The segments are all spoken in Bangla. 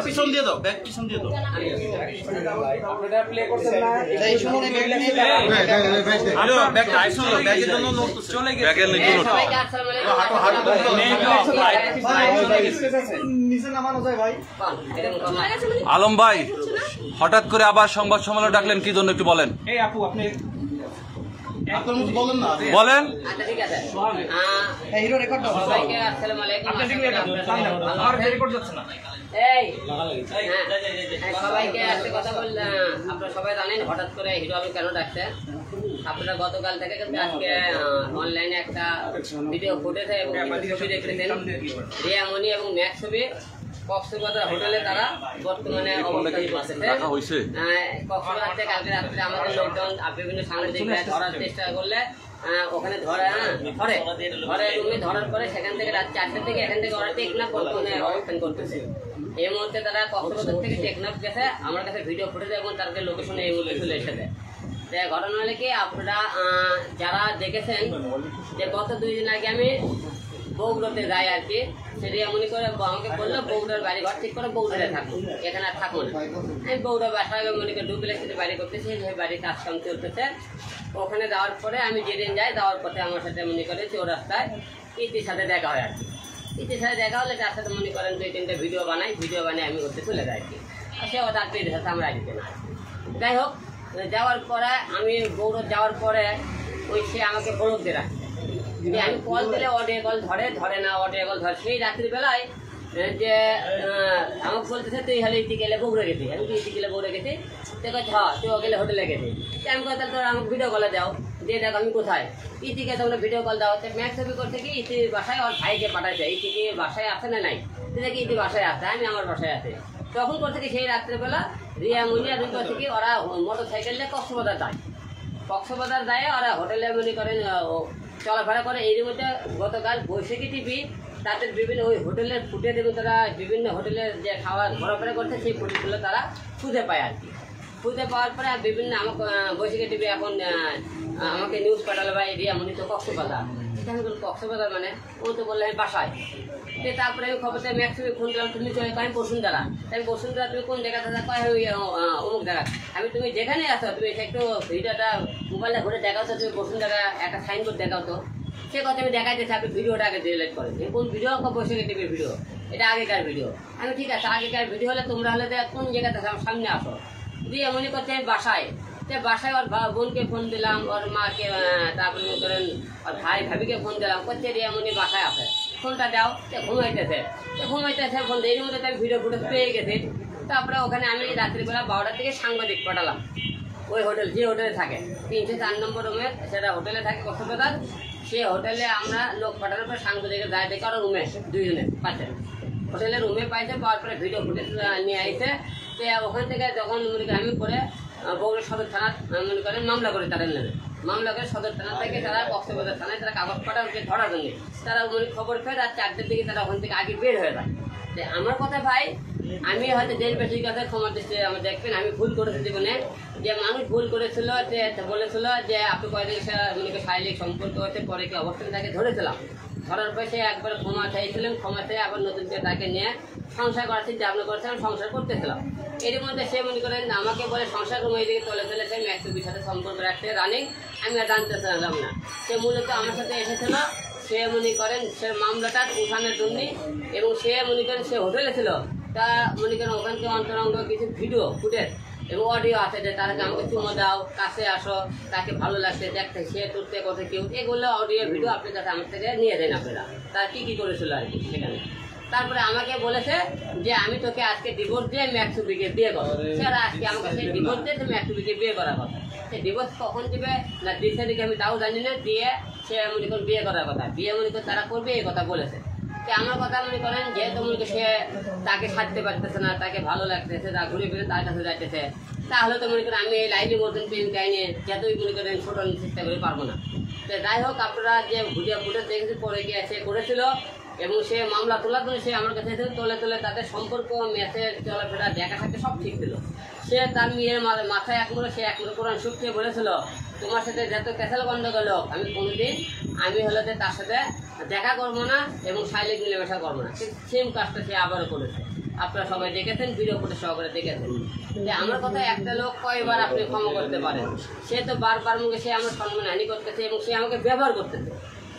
পিছন দিয়ে দাও, ব্যাগ পিছন দিয়ে দাও। আপনারা প্লে করছেন না, এই সময় ব্যাগের জন্য নোট চলে গেছে। ব্যাগের জন্য হাঁটো হাঁটো নিচে নামানো যায় ভাই। আলম ভাই, হঠাৎ করে আবার সংবাদ সম্মেলন ডাকলেন কি জন্য একটু বলেন। এই আপু আপনি বলেন না, বলেন। আচ্ছা ঠিক আছে। হিরো রেকর্ড দাও। সবাইকে আসসালামু আলাইকুম। আপনি ঠিক রেকর্ড দাও, আর রেকর্ড যাচ্ছে না। এই সবাইকে একটা কথা বললাম, আপনারা সবাই জানেন হঠাৎ করে হিরো আমি কেন ডাকছে। আপনারা গতকাল থেকে কিন্তু আজকে অনলাইনে একটা ভিডিও ফুটেছে এবং ছবি দেখেছেন। রিয়ামণি এবং ম্যাক্স ছবি কক্সবাজার হোটেলে তারা বর্তমানে অবস্থান করতেছে। কক্সবাজার থেকে কালকে রাত্রে আমাদের লোকজন বিভিন্ন সাংবাদিক ধরার চেষ্টা করলে ওখানে ধরে রুমে ধরার পরে সেখান থেকে রাত 4টা থেকে এখান থেকে ওরা টেকনাফ বর্তমানে অবস্থান করতেছে। এই মুহূর্তে তারা কক্সবাজার থেকে টেকনাফ গেছে, আমার কাছে ভিডিও ফুটেজ এবং তাদের লোকেশনে এই মুহূর্তে চলে এসেছে। ঘটনা হলে কি আপনারা যারা দেখেছেন যে গত 2 দিন আগে আমি বগুড়াতে যাই আর কি, সেটি এমনই করে আমাকে বললো বগুড়ার বাড়ি ঘর ঠিক করে বগুড়াতে থাকুন, এখানে আর থাকুন। আমি বগুড়া বাসায় মনে করি ডুপ্লেক্সে বাড়ি করতেছি, সেই বাড়ির কাজ কাম চলতেছে। ওখানে যাওয়ার পরে আমি যেদিন যাই, যাওয়ার পথে আমার সাথে মনে করেন চৌরাস্তায় ইতির সাথে দেখা হয় আর কি। ইতির সাথে দেখা হলে তার সাথে মনে করেন 2-3টা ভিডিও বানিয়ে আমি করতে চলে যাই আর কি। আর সেও তার পেটের সাথে আমরা দিতে না। যাই হোক, যাওয়ার পরে আমি বগুড়া যাওয়ার পরে ওই সে আমাকে বরফ দিয়ে রাখছে। আমি কল দিলে অডিও কল ধরে না, অডিও কল ধরে। সেই রাত্রিবেলায় যে আমাকে বলতেছে তুই হলে ইতি গেলে বগুড়ে গেছি। আমি তুই ইতি গেলে বগুড়ে গেছি। তুই কাছে তুই গেলে হোটেলে গেছি। আমি কথা তাহলে তোর আমাকে ভিডিও কলে দাও, দিয়ে দেখো আমি কোথায়। ইতিকে তোমরা ভিডিও কল দাও। ম্যাক্স ছবি করতে কি ইতির বাসায় ওর ভাইকে পাঠাইছে। ইতি কি বাসায় আসে না নাই, তুই দেখি ইতি বাসায় আসে, আমি আমার বাসায় আসে। তখন করতে কি সেই রাত্রেবেলা রিয়ামণি আর করতে কি ওরা মোটর সাইকেল নিয়ে কক্সবাজার যায় ওরা হোটেলে মনে করেন চলাফেরা করে। এর মধ্যে গতকাল বৈশাখী টিভি তাদের বিভিন্ন ওই হোটেলের ফুটেজ এবং তারা বিভিন্ন হোটেলের যে খাওয়া ঘোরাফেরা করছে সেই ফুটেজগুলো তারা খুঁজে পায় আর কি। খুঁজে পাওয়ার পরে বিভিন্ন আমাকে বৈশাখী টিভি এখন আমাকে নিউজ পাঠালো ভাই রিয়ামণি তো কক্সবাজার। আমি বললাম কক্সবাজার মানে? ও তো বললো আমি বাসায়। তারপরে আমি খবরটা ম্যাক্সিমে ফোন দিলাম, তুমি চলে আমি বসুন্ধরা। আমি বসুন্ধরা তুমি কোন জায়গাতে কয় অমুক জায়গা। আমি তুমি যেখানে আসো তুমি একটু ভিডিওটা মোবাইলটা ঘুরে দেখাও তো, তুমি বসুন্ধরা একটা সাইনবোর্ড দেখাও তো। সে কথা আমি দেখাইতেছি, আপনি ভিডিওটা আগে ডিলিট করেন। কোন ভিডিও? বৈশাখী টিভির ভিডিও, এটা আগেকার ভিডিও। আমি ঠিক আছে, আগেকার ভিডিও হলে তোমরা হলে কোন জায়গাতে সামনে আসো। দিয়ে মনে করছে আমি বাসায়। বাসায় ওর বোনকে ফোন দিলাম, ওর মাকে, তারপরে মনে করেন ওর ভাবিকে ফোন দিলাম, করছে রিয়ামণি বাসায় আসে, ফোনটা দাও। ঘুমাইতেছে ফোন দিয়ে। এর মধ্যে আমি ভিডিও ফুটেজ পেয়ে গেছি। তারপরে ওখানে আমি রাত্রিবেলা 12টা থেকে সাংবাদিক পাঠালাম ওই হোটেল, যে হোটেলে থাকে 304 নম্বর রুমে, সেটা হোটেলে থাকে কক্সবাজার। সেই হোটেলে আমরা লোক পাঠানোর পর সাংবাদিকের দায় দেখে ওরা রুমে 2 জনে পাচ্ছে, হোটেলের রুমে পাইছে। পাওয়ার পরে ভিডিও ফুটেজ নিয়ে আসছে। তো ওখান থেকে যখন মনে করেন আমি করে বগুড়া সদর থানা মনে করেন মামলা করে তাদের নেবে। মামলা করে সদর থানা থেকে তারা কক্সবাজার থানায় তারা কাগজ পাঠাচ্ছে ধরার জন্য। তারা মনে খবর পেয়ে রাত 4টার দিকে তারা ওখান থেকে আগে বের হয়ে যায়। আমার কথা ভাই, আমি হয়তো দেশ বেশির কাছে ক্ষমা দৃষ্টি আমার দেখবেন, আমি ভুল করেছি জীবনে। যে মানুষ ভুল করেছিল, যে বলেছিল যে আপনি কয়েকদিন মনে করি শারীরিক সম্পর্ক হচ্ছে, পরে কি অবস্থান তাকে ধরেছিলাম। ধরার পরে সে একবার ক্ষমা চাইছিলেন, ক্ষমা চেয়ে আবার নতুন করে তাকে নিয়ে সংসার করার চিন্তা ভাবনা করেছিলাম, সংসার করতেছিলাম। এর মধ্যে সে মনে করেন আমাকে বলে সংসার করে ওই দিকে চলে চলেছে, আমি একটুর সাথে সম্পর্ক রাখতে রানিং, আমি আর জানতে চাইলাম না। সে মূলত আমার সাথে এসেছিল, সে মনে করেন সে মামলাটা উঠানোর জন্য, এবং সে মনে করেন সে হোটেলে ছিল। তা মনে করেন ওখানকে অন্তরঙ্গ কিছু ভিডিও ফুটেজ এবং অডিও আছে যে তারা আমাকে চুমো দাও, কাছে আসো, তাকে ভালো লাগছে দেখতে, সে তুলতে কথা কেউ, এগুলো অডিও ভিডিও আপনার কাছে আমার থেকে নিয়ে দেন আপনারা, তারা কী করেছিল আর কি সেখানে। তারপরে আমাকে বলেছে যে আমি তোকে আজকে ডিভোর্স দিয়ে ম্যাক্স ছবিকে বিয়ে করো। স্যার আজকে আমাকে সেই ডিভোর্স দিয়ে ম্যাক্স ছবিকে বিয়ে করার কথা। সে ডিভোর্স কখন দিবে না দিচ্ছে দিকে আমি তাও জানি না, দিয়ে সে মনে করেন বিয়ে করার কথা, বিয়ে মনে করে তারা করবে এই কথা বলেছে। আমার কথা মনে করেন যেহেতু মনে করি সে তাকে ছাড়তে পারতেছে না, তাকে ভালো লাগতেছে, তা ঘুরে ফিরে তার কাছে যাইতেছে, তাহলে তো মনে করেন আমি এই লাইনের মতন প্রেম কাহিনী যতই মনে করেন ছোটানোর চেষ্টা করে পারবো না। তো যাই হোক, আপনারা যে ভিডিও ফুটেজ দেখেছি পরে গিয়ে সে করেছিল, এবং সে মামলা তোলার জন্য সে আমার কাছে তোলে তোলে তাদের সম্পর্ক ম্যাচের চলাফেরা দেখা থাকতে সব ঠিক ছিল। সে তার মেয়ের মাথায় সে এক কোরআন শুকিয়ে বলেছিল, তোমার সাথে যত ক্যাসাল গন্ডগোল হোক আমি কোনোদিন হলো তার সাথে দেখা করবো না এবং শারীরিক মিলেমিশা করবো না। সেম কাজটা সে আবারও করেছে। আপনারা সবাই দেখেছেন, ভিডিও ফুটে সহকারে দেখেছেন যে আমার কথা একটা লোক কয়বার আপনি ক্ষমা করতে পারেন। সে তো বারবার মুখে সে আমার সম্মান হানি করতেছে এবং সে আমাকে ব্যবহার করতেছে।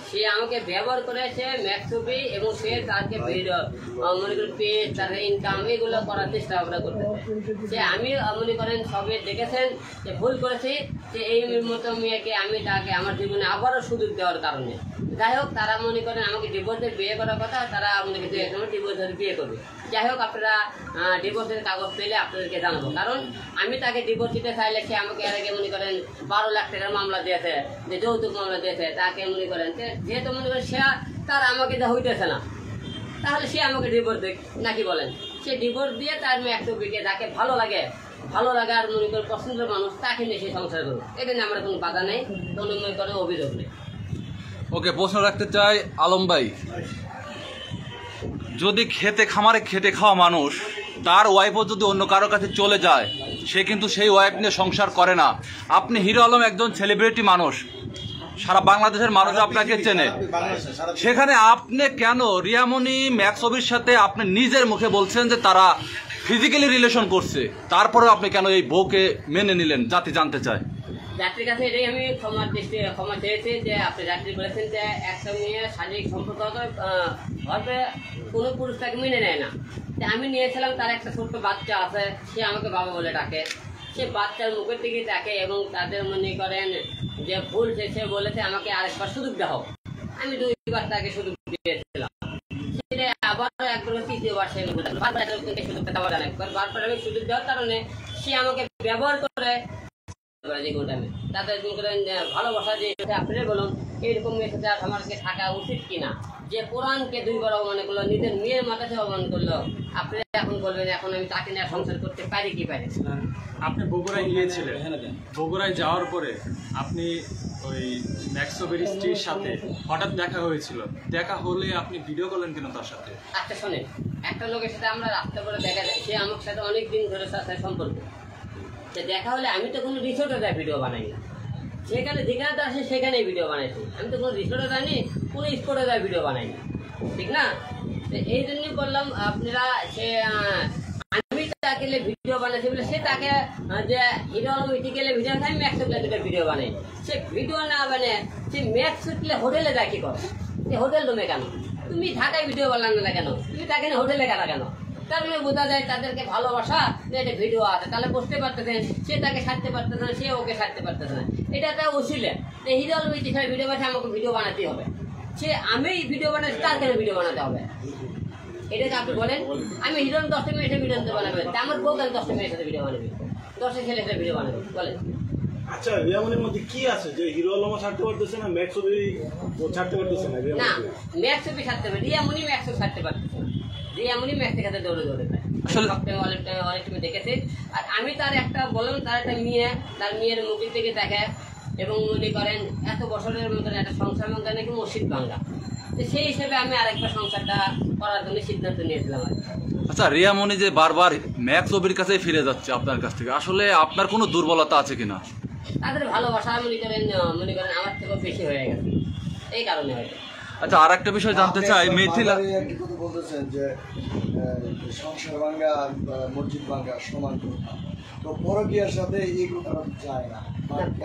সে আমাকে ব্যবহার করেছে ম্যাক্স ছবি এবং সে তাকে মনে করেন পেজ তাদের ইনকাম এগুলো করার চেষ্টা আমরা করতেছে। সে আমি মনে করেন সবে দেখেছেন যে ভুল করেছি যে এই মতো মেয়েকে আমি তাকে আমার জীবনে আবারও সুযোগ দেওয়ার কারণে। যাই হোক, তারা মনে করেন আমাকে ডিভোর্সের বিয়ে করার কথা, তারা আমাদেরকে দু একজন ডিভোর্সের বিয়ে করবে। যাই হোক, আপনারা ডিভোর্সের কাগজ পেলে আপনাদেরকে জানাবো। কারণ আমি তাকে ডিভোর্স দিতে চাইলে সে আমাকে এর আগে মনে করেন 12 লাখ টাকার মামলা দিয়েছে, যে যৌতুক মামলা দিয়েছে। তাকে মনে করেন যেহেতু মনে করেন সে তার আমাকে যা হইতেছে না, তাহলে সে আমাকে ডিভোর্স দেয় নাকি বলেন? সে ডিভোর্স দিয়ে তার মেয়ে একটা বিকে যাকে ভালো লাগে আর মনে করেন পছন্দের মানুষ তাকে নিয়ে সে সংসার করবে। এটা নিয়ে আমার কোনো বাধা নেই, কোনো মনে করেন অভিযোগ নেই। ওকে, প্রশ্ন রাখতে চাই আলম ভাই, যদি খামারে খেটে খাওয়া মানুষ তার ওয়াইফও যদি অন্য কারো কাছে চলে যায়, সে কিন্তু সেই ওয়াইফ নিয়ে সংসার করে না। আপনি হিরো আলম একজন সেলিব্রিটি মানুষ, সারা বাংলাদেশের মানুষ আপনাকে চেনে, সেখানে আপনি কেন রিয়ামণি ম্যাক্সবির সাথে আপনি নিজের মুখে বলছেন যে তারা ফিজিক্যালি রিলেশন করছে, তারপরেও আপনি কেন এই বউকে মেনে নিলেন? জাতি জানতে চায়। যাত্রীর কাছে এটাই আমি ক্ষমা চেয়েছি যে আপনি যাত্রী বলেছেন যে একটা মেয়ে শারীরিক সম্পর্ক হবে কোনো পুরুষ তাকে মেনে নেয় না। আমি নিয়েছিলাম, তার একটা ছোট্ট বাচ্চা আছে, সে আমাকে বাবা বলে ডাকে। সে বাচ্চার মুখের দিকে ডাকে এবং তাদের মনে করেন যে ভুল সে বলেছে আমাকে আরেকবার সুযোগ দাও। আমি 2বার তাকে সুযোগ দিয়েছিলাম, সেটা আবার একবার তৃতীয়বার সে সুযোগটা দেওয়া যায় না। বারবার আমি সুযোগ দেওয়ার কারণে সে আমাকে ব্যবহার করে তাদের ভালোবাসা যে আপনি বলুন এইরকম মেয়ের সাথে আমাকে থাকা উচিত কিনা? যে কোরআনকে 2বার অপমান করলো, নিজের মেয়ের মাথাতে অপমান করলো, আপনি এখন বলবেন এখন আমি তাকে নিয়ে সংসার করতে পারি কি পারি? আপনি বগুড়ায় গিয়েছিলেন, বগুড়ায় যাওয়ার পরে আপনি ওই ম্যাক্সবের স্ত্রীর সাথে হঠাৎ দেখা হয়েছিল। দেখা হলে আপনি ভিডিও করলেন কেন তার সাথে? আচ্ছা শোনেন, একটা লোকের সাথে আমরা রাস্তা করে দেখা যায়, সে আমার সাথে অনেক দিন ধরে সম্পর্ক। দেখা হলে আমি তো কোনো রিসোর্টে যায় ভিডিও বানাই না, যেখানে আসে সেখানেই ভিডিও বানাইছি। আমি তো কোনো রিসোর্টে যাইনি, কোনো স্পটে যায় ভিডিও বানাই না, ঠিক না? এই জন্যই বললাম আপনারা সে আমি তাকে ভিডিও বানাইছি বলে সে তাকে যে হিরো আলম ইটিকেলে ভিডিও আমি ম্যাক্সে ভিডিও বানাই। সে ভিডিও না বানে সে ম্যাক্স হোটেলে যায় কি করে? সে হোটেল রুমে কেন? তুমি ঢাকায় ভিডিও বানানো না কেন? তুমি তাকে হোটেলে কেন? তার মানে বোঝা যায় তাদেরকে ভালোবাসা যে এটা ভিডিও আছে, তাহলে বুঝতে পারতেছেন সে তাকে ছাড়তে পারতেছে না, সে ওকে ছাড়তে পারতেছে না। এটা একটা ওসিলে হিরো আলম ইটিকেলে ভিডিও বানাতে আমাকে ভিডিও বানাতে হবে। সে আমি ভিডিও বানাচ্ছি, তার কেন ভিডিও বানাতে হবে? এটাকে আপনি বলেন আমি হিরো 10টা মিনিটের ভিডিও বানাবে, আমার বউ কেন 10টা মিনিটের ভিডিও বানাবে, 10টা ছেলে ভিডিও বানাবে? বলেন। আচ্ছা, রিয়ামনির মধ্যে কি আছে যে হিরো আলমও ছাড়তে পারতেছে না, ম্যাক্সবি ছাড়তে পারতেছে না? না, ম্যাক্সবি ছাড়তে পারে, রিয়ামনি ম্যাক্স ছাড়তে পারতেছে না। রিয়ামনি ম্যাক্সের কাছে দৌড়ে যায় অনেক তুমি দেখেছি। আর আমি তার একটা বললাম, তার একটা মেয়ে, তার মেয়ের মুখের দিকে দেখে এবং মনে করেন এত বছরের মতন একটা সংসার মধ্যে নাকি মসজিদ ভাঙ্গা, সেই হিসেবে আমি আরেকটা সংসারটা করার জন্য সিদ্ধান্ত নিয়েছিলাম। আচ্ছা, রিয়ামণি যে বারবার ম্যাক্সবির কাছে ফিরে যাচ্ছে আপনার কাছ থেকে, আসলে আপনার কোনো দুর্বলতা আছে কিনা? তাদের ভালোবাসা মনে করেন আমার থেকেও বেশি হয়ে গেছে, এই কারণে হয়তো। আচ্ছা, আর একটা বিষয় জানতে চাই, মিথিলা বলতেছেন যে সংসার ভাঙ্গা মসজিদ ভাঙ্গা সমান কথা, তো পরকীয়ার সাথে এই কথাটা যায় না,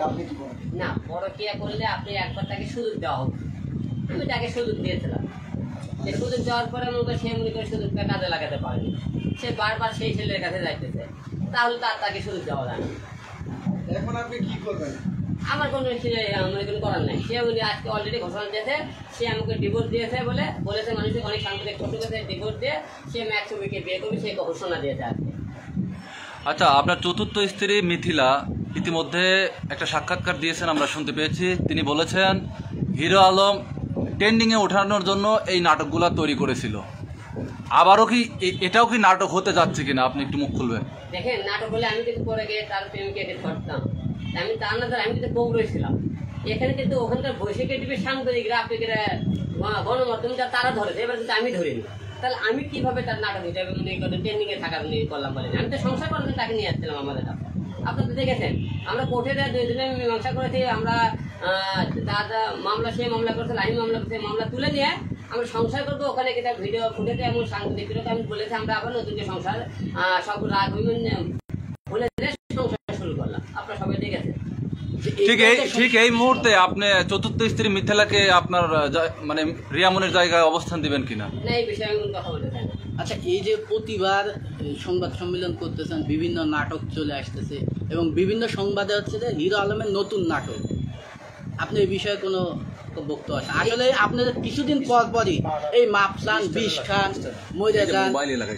আপনি কি বলেন? না, পরকীয়া করলে আপনি একবার তাকে সুযোগ দেওয়া হোক। আমি তাকে সুযোগ দিয়েছিলাম, সে সুযোগ দেওয়ার পরে সে মনে করে সুযোগটা কাজে লাগাতে পারেনি, সে বারবার সেই ছেলের কাছে যাইতেছে, তাহলে তাকে সুযোগ দেওয়া যায় না। এখন আপনি কি করবেন? আমার কোনো মনে কোনো করার নাই। সে উনি আজকে অলরেডি ঘোষণা দিয়েছে, সে আমাকে ডিভোর্স দিয়েছে বলেছে মানুষকে অনেক সাংবাদিক ফটো গেছে, ডিভোর্স দিয়ে সে ম্যাক্সবিকে বিয়ে করবে, সে ঘোষণা দিয়েছে আজকে। আচ্ছা, আপনার চতুর্থ স্ত্রী মিথিলা ইতিমধ্যে একটা সাক্ষাৎকার দিয়েছেন, আমরা শুনতে পেয়েছি। তিনি বলেছেন হিরো আলম ট্রেন্ডিংয়ে ওঠানোর জন্য এই নাটকগুলো তৈরি করেছিল। আবারও কি এটাও কি নাটক হতে যাচ্ছে কিনা, আপনি একটু মুখ খুলবেন? দেখেন, নাটক হলে আমি কিন্তু পরে গিয়ে তার প্রেমিকে ধরতাম, আমি তার না আমি কিন্তু বউ রয়েছিলাম এখানে, কিন্তু ওখানকার বৈশাখী টিভির সাংবাদিকরা আপনাকে গণমাধ্যমটা তারা ধরেছে, এবার কিন্তু আমি ধরিনি। তাহলে আমি কিভাবে তার নাটক হিসাবে ট্রেনিং এ থাকা করলাম বলেন? আমি তো সংসার করার জন্য তাকে নিয়ে আসছিলাম আমাদের কাছে। আপনারা তো দেখেছেন আমরা কোর্টে 2 দিনে মীমাংসা করেছি। আমরা দাদা মামলা, সে মামলা করেছে, আমি মামলা করছি, মামলা তুলে নিয়ে আমরা সংসার করবো। ওখানে কিন্তু ভিডিও ফুটেতে এমন সাংবাদিক আমি বলেছি আমরা আবার নতুন যে সংসার সব রাগ ভুলে সংসার শুরু করলাম। আপনারা সবাই দেখেছেন। ঠিক এই মুহূর্তে আপনি চতুর্থ স্ত্রী মিথিলাকে আপনার মানে রিয়ামনির জায়গায় অবস্থান দিবেন কিনা? না, এই বিষয়ে আমি কোনো কথা বলতে চাই না। আচ্ছা, এই যে প্রতিবার সংবাদ সম্মেলন করতেছেন, বিভিন্ন নাটক চলে আসতেছে এবং বিভিন্ন সংবাদে হচ্ছে যে হিরো আলমের নতুন নাটক, আপনি এই বিষয়ে কোনো বক্তব্য আছে? আসলে আপনাদের কিছুদিন পর পরই এই মাফসান, বিশ খান, মইরা যান,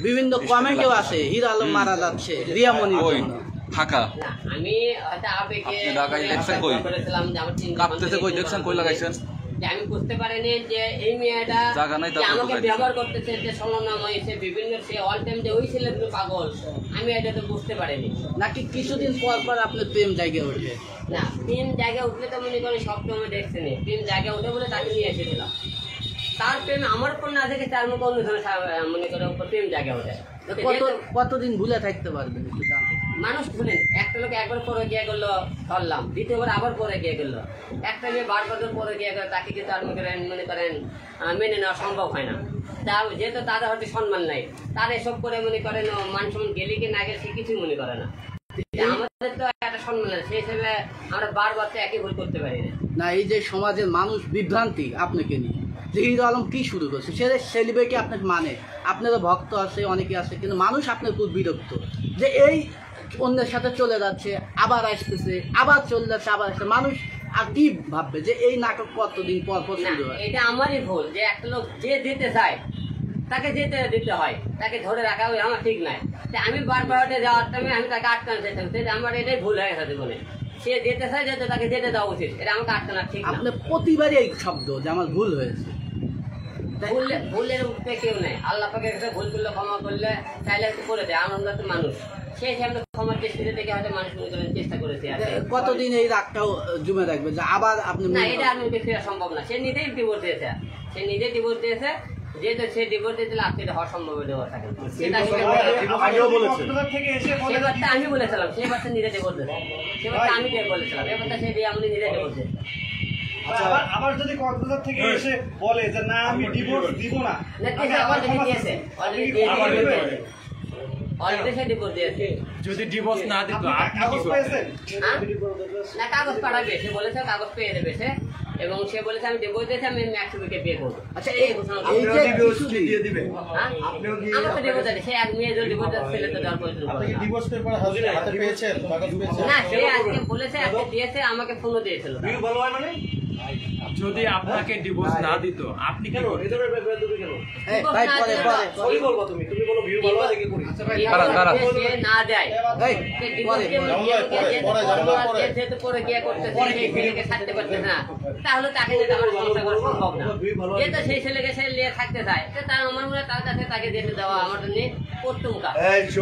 বিভিন্ন কমেন্টেও আছে হিরো আলম মারা যাচ্ছে রিয়ামনির জন্য। ফাঁকা না, আমি হয়তো আবেগে বলেছিলাম যে আমার কই লাগাইছেন যে আমি বুঝতে পারিনি যে এই মেয়েটা আমাকে ব্যবহার করতেছে, যে সমন্বয় সে বিভিন্ন সে অল টাইম যে ওই ছেলেগুলো পাগল, আমি এটা তো বুঝতে পারিনি। নাকি কিছুদিন পর পর আপনার প্রেম জায়গায় ওঠে? না, প্রেম জায়গায় উঠলে তো মনে করেন সব সময় দেখছে নি, প্রেম জায়গায় উঠে বলে তাকে নিয়ে এসেছিলাম। তার প্রেম আমার উপর না দেখে তার মুখে অন্য ধরনের মনে করে প্রেম জায়গায় ওঠে। কতদিন ভুলে থাকতে পারবেন একটু জানতে? মানুষ ভুলেন, একটা লোক একবার পরে গিয়ে গেলো ধরলাম, দ্বিতীয়বার আবার পরে গিয়ে গেলো, একটা মেয়ে 12 বছর পরে গিয়ে গেল, তাকে কিন্তু আর মনে করেন মেনে নেওয়া সম্ভব হয় না। তা যেহেতু তাদের হয়তো সম্মান নাই, তার এসব করে মনে করেন মান সম্মান গেলে কি না গেলে সে কিছুই মনে করে না। আমাদের তো একটা সম্মান আছে, সেই হিসেবে আমরা বারবার তো একই ভুল করতে পারি না। এই যে সমাজের মানুষ বিভ্রান্তি আপনাকে নিয়ে, যে হিরো আলম কি শুরু করছে, সে সেলিব্রিটি আপনাকে মানে, আপনারও ভক্ত আছে, অনেকে আছে, কিন্তু মানুষ আপনার খুব বিরক্ত যে এই অন্যের সাথে চলে যাচ্ছে, আবার আসতেছে, আবার চলে যাচ্ছে, আবার আসছে। মানুষ আর কি ভাববে যে এই নাটক কতদিন পর পর শুরু হয়? এটা আমারই ভুল যে একটা লোক যে যেতে চায় তাকে যেতে দিতে হয়, তাকে ধরে রাখা আমার ঠিক নাই। আমি বারবার যাওয়ার টাইমে আমি তাকে আটকানো চাইতাম, আমার এটাই ভুল হয়ে গেছে জীবনে। সে যেতে চায় যেতে, তাকে যেতে দেওয়া উচিত, এটা আমাকে আটকানো ঠিক না। আপনার প্রতিবারই এই শব্দ যে আমার ভুল হয়েছে। ভুলের উঠতে কেউ নেই, আল্লাহ পাকে ভুল করলে ক্ষমা করলে চাইলে করে দেয়, আমরা তো মানুষ, সেই হিসাবে ক্ষমার দৃষ্টিতে থেকে হয়তো মানুষ মনে করেন চেষ্টা করেছে। কতদিন এই রাগটাও জমে রাখবে যে আবার আপনি? না, এটা আর ফেরা সম্ভব না। সে নিজেই ডিভোর্স দিয়েছে, সে নিজেই ডিভোর্স দিয়েছে, যেহেতু সে ডিভোর্স দিয়েছিল আপনি হওয়া সম্ভব থাকে। আমি বলেছিলাম সেই বাচ্চা নিজে ডিভোর্স দিয়েছে, সে বাচ্চা আমি বলেছিলাম, এবার সে আমি নিজে ডিভোর্স দিয়েছে। আবার যদি কক্সবাজার থেকে এসে বলে যে না আমি ডিভোর্স দিব না, যদি ডিভোর্স না দিত আপনি কি করতেন? না, কাগজ পাঠাবে, সে বলেছে কাগজ পেয়ে দেবে সে, এবং সে বলেছে আমি ডিভোর্স দিয়েছি, আমি ম্যাক্সিমকে বিয়ে করবো। আচ্ছা, এই ঘোষণা দিয়ে দিবে। আমার তো ডিভোর্স আছে, সে এক মেয়ে যদি ডিভোর্স ছেলে তো দেওয়ার প্রয়োজন পড়ে না। ডিভোর্স পেপার হাতে পেয়েছেন, কাগজ পেয়েছেন? না, সে আজকে বলেছে, আজকে দিয়েছে, আমাকে ফোনও দিয়েছিল। ভালো হয় মানে যদি আপনাকে ডিভোর্স না দিত আপনি কি করতেন? না দেয় যেহেতু করে গিয়ে করতেছে, ছাড়তে পারতেছে না, তাহলে তাকে আমার সংসার করা সম্ভব না। যেহেতু সেই ছেলেকে সে নিয়ে থাকতে চায়, তার আমার মনে হয় তার কাছে তাকে যেতে দেওয়া আমার জন্য প্রথম কাজ।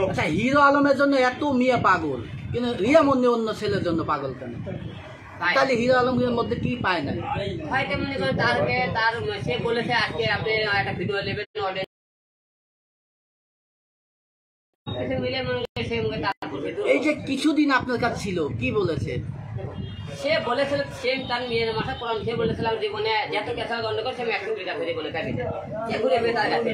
আচ্ছা, হিরো আলমের জন্য এত মেয়ে পাগল, কিন্তু রিয়ামনি অন্য ছেলের জন্য পাগল কেন? তাহলে হিরো আলমের মধ্যে কি পায় না? হয়তো মনে করেন তার সে বলেছে আজকে আপনি একটা ভিডিও নেবেন, এই যে কিছুদিন আপনার কাছে ছিল, কি বলেছে? সে বলেছিল সেম তার মেয়ের মাথা কোরআন, সে বলেছিলাম জীবনে যত কেঁচা গন্ডগোল সে একশো কাছে জীবনে কাটি সে ঘুরে তার কাছে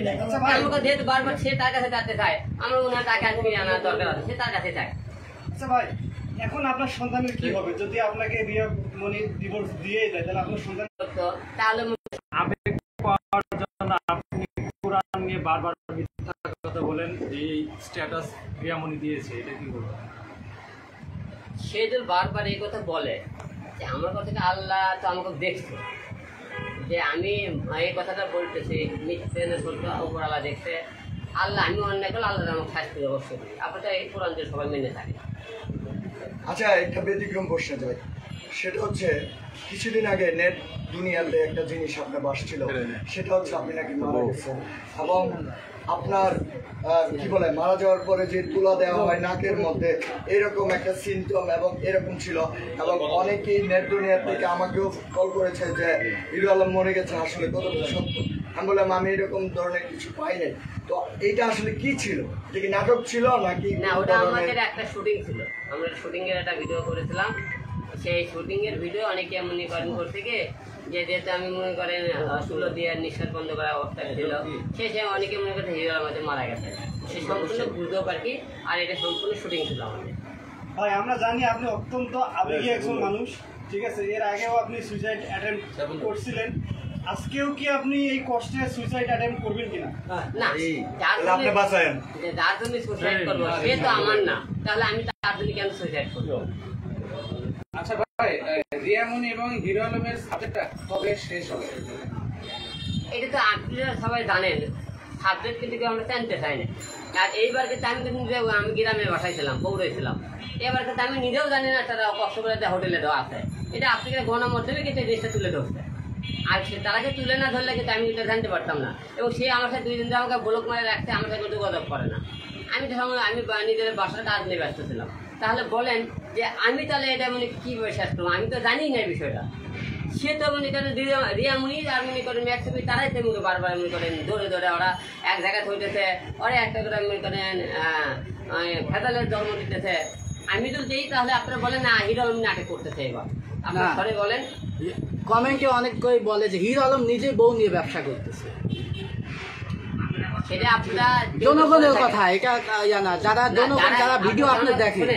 আমাকে যেহেতু বারবার সে তার কাছে যাতে চায়, আমার মনে হয় তাকে আর ফিরে আনার দরকার আছে, সে তার কাছে চায়। আচ্ছা ভাই, এখন আপনার সন্তানের কি হবে যদি আপনাকে রিয়ামনি ডিভোর্স দিয়ে দেয়? তাহলে আপনার সন্তান তাহলে আবেগ পাওয়ার জন্য আপনি কোরআন নিয়ে বারবার মিথ্যা কথা বলেন, এই স্ট্যাটাস রিয়ামনি দিয়েছে, এটা কি বলবেন? সে যদি বারবার এই কথা বলে যে আমার কথাটা আল্লাহ তো আমাকে দেখছে, যে আমি এই কথাটা বলতেছি মিথ্যে সত্য উপর আল্লাহ দেখছে, আল্লাহ আমি অন্যায় করলে আল্লাহ আমাকে শাস্তি অবশ্যই দিই। আপনারা এই কোরআন দিয়ে সবাই মেনে থাকে। আচ্ছা, একটা ব্যতিক্রম প্রশ্ন যায়, সেটা হচ্ছে কিছুদিন আগে নেট দুনিয়াতে একটা জিনিস আপনার বাসছিল, সেটা হচ্ছে আপনি নাকি মারা গেছেন, এবং আপনার কি বলে মারা যাওয়ার পরে যে তুলা দেওয়া হয় নাকের মধ্যে, এরকম একটা সিমটম এবং এরকম ছিল। এবং অনেকেই নেট দুনিয়া থেকে আমাকেও কল করেছে যে হিরো আলম মরে গেছে, আসলে কতটা সত্য। আমি বললাম আমি এরকম ধরনের কিছু পাই নাই। তো এইটা আসলে কি ছিল? এটা কি নাটক ছিল নাকি? না, ওটা আমাদের একটা শুটিং ছিল। আমরা শুটিং এর একটা ভিডিও করেছিলাম। সেই শুটিং এর ভিডিও অনেকে মনে করেন করতে গিয়ে যেহেতু আমি মনে করেন চুলো দিয়ে নিঃশ্বাস বন্ধ করার অবস্থা ছিল, সে অনেকে মনে করতে হিরো আমাদের মারা গেছে। সে সম্পূর্ণ গুজব আর কি, আর এটা সম্পূর্ণ শুটিং ছিল আমাদের। ভাই আমরা জানি আপনি অত্যন্ত আবেগী একজন মানুষ, ঠিক আছে? এর আগেও আপনি সুইসাইড অ্যাটেম্প করছিলেন, আজকেও কি আপনি এই কষ্টে সুইসাইড অ্যাটেম্প করবেন কিনা? না, আপনি বাঁচায়েন। যার জন্য সুইসাইড করবো সে তো আমার না, তাহলে আমি তার জন্য কেন সুইসাইড করবো? আচ্ছা ভাই, রিয়ামনি এবং হিরো আলমের সাবজেক্টটা কবে শেষ হবে? এটা তো আপনারা সবাই জানেন, সাবজেক্ট কিন্তু আমরা জানতে চাই না। আর এইবার কিন্তু আমি কিন্তু আমি গ্রামে বাসায় ছিলাম, পৌরে ছিলাম। এবার কিন্তু আমি নিজেও জানি না তারা কষ্ট করে হোটেলে দেওয়া আছে। এটা আপনাকে গণমাধ্যমে কিন্তু এই জিনিসটা তুলে ধরছে। আর তারাকে তুলে না ধরলে কিন্তু আমি এটা জানতে পারতাম না। এবং সে আমার সাথে 2 দিন ধরে আমাকে ব্লক মারে রাখতে, আমার সাথে যোগাযোগ করে না। আমি নিজের বাসার কাজ নিয়ে ব্যস্ত ছিলাম। তাহলে বলেন যে আমি তাহলে এটা মানে কী শেষ করবো? আমি তো জানি না বিষয়টা। সে তো মনে করেন রিয়ামনি আর মনে করেন ম্যাক্সিমি তারাই তো মনে বারবার মনে করেন ধরে ধরে ওরা এক জায়গায় হইতেছে, ওরা একটা করে মনে করেন ভেদালের জন্ম দিতেছে। আমি তো যেই তাহলে আপনারা বলেন না হিরো আলম নাটক করতেছে। এবার আপনার ঘরে বলেন, কমেন্টে অনেকেই বলে যে হিরো আলম নিজে বউ নিয়ে ব্যবসা করতেছে। সেটা আপনারা জনগণের কথা, এটা না যারা জনগণ যারা ভিডিও আপনি দেখেন,